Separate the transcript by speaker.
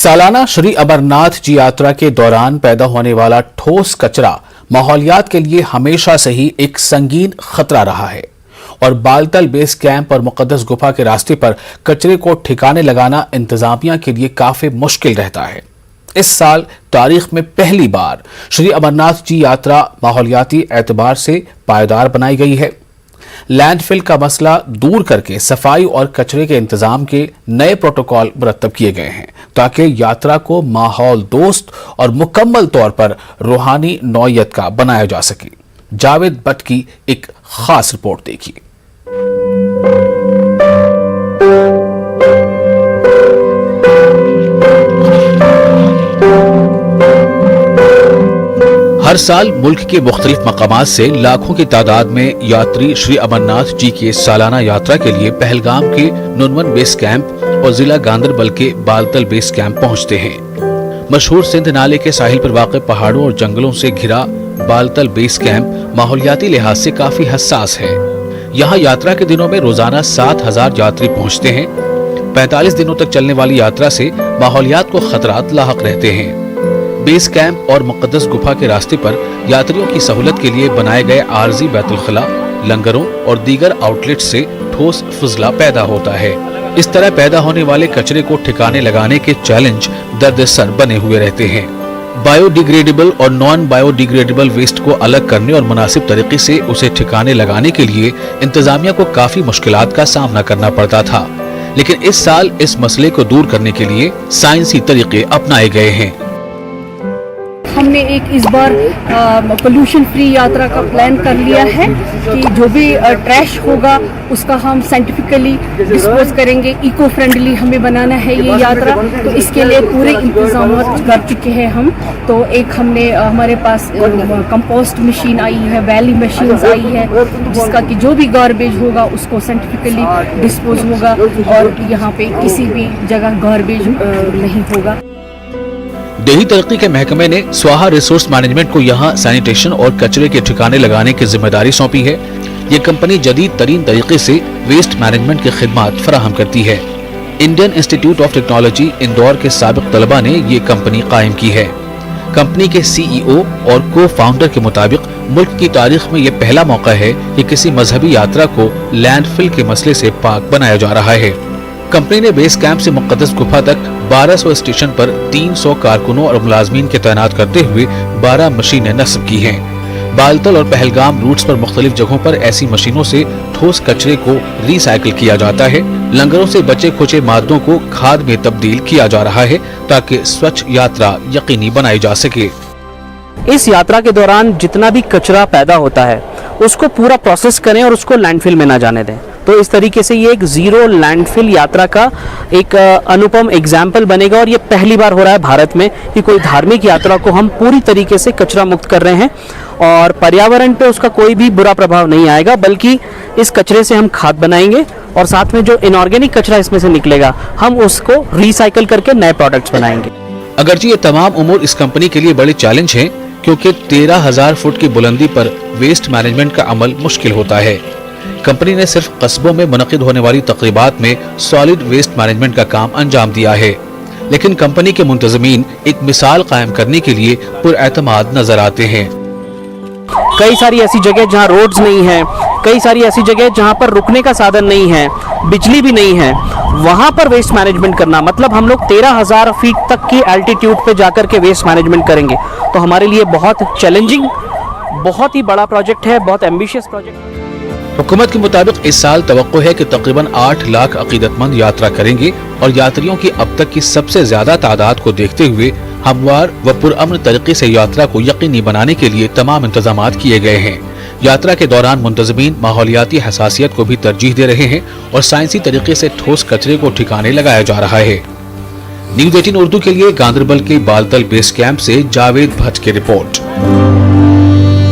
Speaker 1: सालाना श्री अमरनाथ जी यात्रा के दौरान पैदा होने वाला ठोस कचरा माहौलियात के लिए हमेशा से ही एक संगीन खतरा रहा है और बालतल बेस कैंप और मुकद्दस गुफा के रास्ते पर कचरे को ठिकाने लगाना इंतजामिया के लिए काफी मुश्किल रहता है। इस साल तारीख में पहली बार श्री अमरनाथ जी यात्रा माहौलियाती एतबार से पायदार बनाई गई है। लैंडफिल का मसला दूर करके सफाई और कचरे के इंतजाम के नए प्रोटोकॉल मुरतब किए गए हैं ताकि यात्रा को माहौल दोस्त और मुकम्मल तौर पर रूहानी नौयत का बनाया जा सके। जावेद भट्ट की एक खास रिपोर्ट देखिए। हर साल मुल्क के मुख्तलिफ मकामात से लाखों की तादाद में यात्री श्री अमरनाथ जी के सालाना यात्रा के लिए पहलगाम के नुनवन बेस कैंप और जिला गांदरबल के बालतल बेस कैंप पहुंचते हैं। मशहूर सिंध नाले के साहिल पर वाक़े पहाड़ों और जंगलों से घिरा बालतल बेस कैंप माहौलियाती लिहाज से काफी हसास है। यहाँ यात्रा के दिनों में रोजाना 7,000 यात्री पहुँचते हैं। 45 दिनों तक चलने वाली यात्रा से माहौलियात को खतरात लाहक रहते हैं। बेस कैंप और मुकद्दस गुफा के रास्ते पर यात्रियों की सहूलत के लिए बनाए गए आरजी बैतुल खला, लंगरों और दीगर आउटलेट से ठोस फजला पैदा होता है। इस तरह पैदा होने वाले कचरे को ठिकाने लगाने के चैलेंज दर्दसर बने हुए रहते हैं। बायोडिग्रेडेबल और नॉन बायोडिग्रेडेबल वेस्ट को अलग करने और मुनासिब तरीके से उसे ठिकाने लगाने के लिए इंतजामिया को काफी मुश्किलात का सामना करना पड़ता था, लेकिन इस साल इस मसले को दूर करने के लिए साइंसी तरीके अपनाए गए हैं।
Speaker 2: हमने एक इस बार पोल्यूशन फ्री यात्रा का प्लान कर लिया है कि जो भी ट्रैश होगा उसका हम साइंटिफिकली डिस्पोज करेंगे। इको फ्रेंडली हमें बनाना है ये यात्रा, तो इसके लिए पूरे इंतजाम कर चुके हैं हम। तो एक हमने हमारे पास कंपोस्ट मशीन आई है, वैली मशीन्स आई है, जिसका कि जो भी गार्बेज होगा उसको साइंटिफिकली डिस्पोज होगा और यहाँ पे किसी भी जगह गार्बेज नहीं होगा।
Speaker 1: देही तरक्की के महकमे ने स्वाहा रिसोर्स मैनेजमेंट को यहाँ सैनिटेशन और कचरे के ठिकाने लगाने की जिम्मेदारी सौंपी है। ये कंपनी जदीद तरीन तरीके से वेस्ट मैनेजमेंट की खिदमत फराहम करती है। Indian institute of technology Indore के साबिक तलबा ने ये कंपनी कायम की है। कंपनी के CEO और को फाउंडर के मुताबिक मुल्क की तारीख में ये पहला मौका है कि किसी मजहबी यात्रा को लैंडफिल के मसले से पाक बनाया जा रहा है। कंपनी ने बेस कैंप से मुकद्दस गुफा तक 1200 स्टेशन पर 300 कारकुनों और मुलाजमीन के तैनात करते हुए 12 मशीनें नस्ब की हैं। बालतल और पहलगाम रूट्स पर मुख्तलिफ जगहों पर ऐसी मशीनों से ठोस कचरे को रिसाइकिल किया जाता है। लंगरों से बचे खुचे मादों को खाद में तब्दील किया जा रहा है ताकि स्वच्छ यात्रा यकीनी बनाई जा सके।
Speaker 3: इस यात्रा के दौरान जितना भी कचरा पैदा होता है उसको पूरा प्रोसेस करें और उसको लैंडफिल में ना जाने दें। तो इस तरीके से ये एक जीरो लैंडफिल यात्रा का एक अनुपम एग्जाम्पल बनेगा और ये पहली बार हो रहा है भारत में कि कोई धार्मिक यात्रा को हम पूरी तरीके से कचरा मुक्त कर रहे हैं और पर्यावरण पे उसका कोई भी बुरा प्रभाव नहीं आएगा, बल्कि इस कचरे से हम खाद बनाएंगे और साथ में जो इनऑर्गेनिक कचरा इसमें से निकलेगा हम उसको रिसाइकिल करके नए प्रोडक्ट्स बनाएंगे।
Speaker 1: अगरचे ये तमाम उमूर इस कंपनी के लिए बड़े चैलेंज हैं क्योंकि 13,000 फुट की बुलंदी पर वेस्ट मैनेजमेंट का अमल मुश्किल होता है। कंपनी ने सिर्फ कस्बों में मुनक़िद होने वाली तक़रीबात में सॉलिड वेस्ट मैनेजमेंट का काम अंजाम दिया है, लेकिन कंपनी के मुंतज़मीन एक मिसाल कायम करने के लिए पुरएतमाद नजर आते हैं।
Speaker 3: कई सारी ऐसी जगह जहाँ रोड्स नहीं है, कई सारी ऐसी जगह जहाँ पर रुकने का साधन नहीं है, बिजली भी नहीं है, वहाँ पर वेस्ट मैनेजमेंट करना मतलब हम लोग 13,000 फीट तक की एल्टीट्यूड पे जाकर के वेस्ट मैनेजमेंट करेंगे। तो हमारे लिए बहुत चैलेंजिंग, बहुत ही बड़ा प्रोजेक्ट है, बहुत एम्बिशियस प्रोजेक्ट है।
Speaker 1: हुकूमत के मुताबिक इस साल तवक्को है कि तकरीबन 8 लाख अकीदतमंद यात्रा करेंगे और यात्रियों की अब तक की सबसे ज्यादा तादाद को देखते हुए हमवार व पुरअमन तरीके से यात्रा को यकीनी बनाने के लिए तमाम इंतजामात किए गए हैं। यात्रा के दौरान मुंतज़मीन माहौलियाती हसासियत को भी तरजीह दे रहे हैं और साइंसी तरीके से ठोस कचरे को ठिकाने लगाया जा रहा है। न्यूज़ 18 उर्दू के लिए गांदरबल के बालतल बेस कैंप से जावेद भट्ट की रिपोर्ट।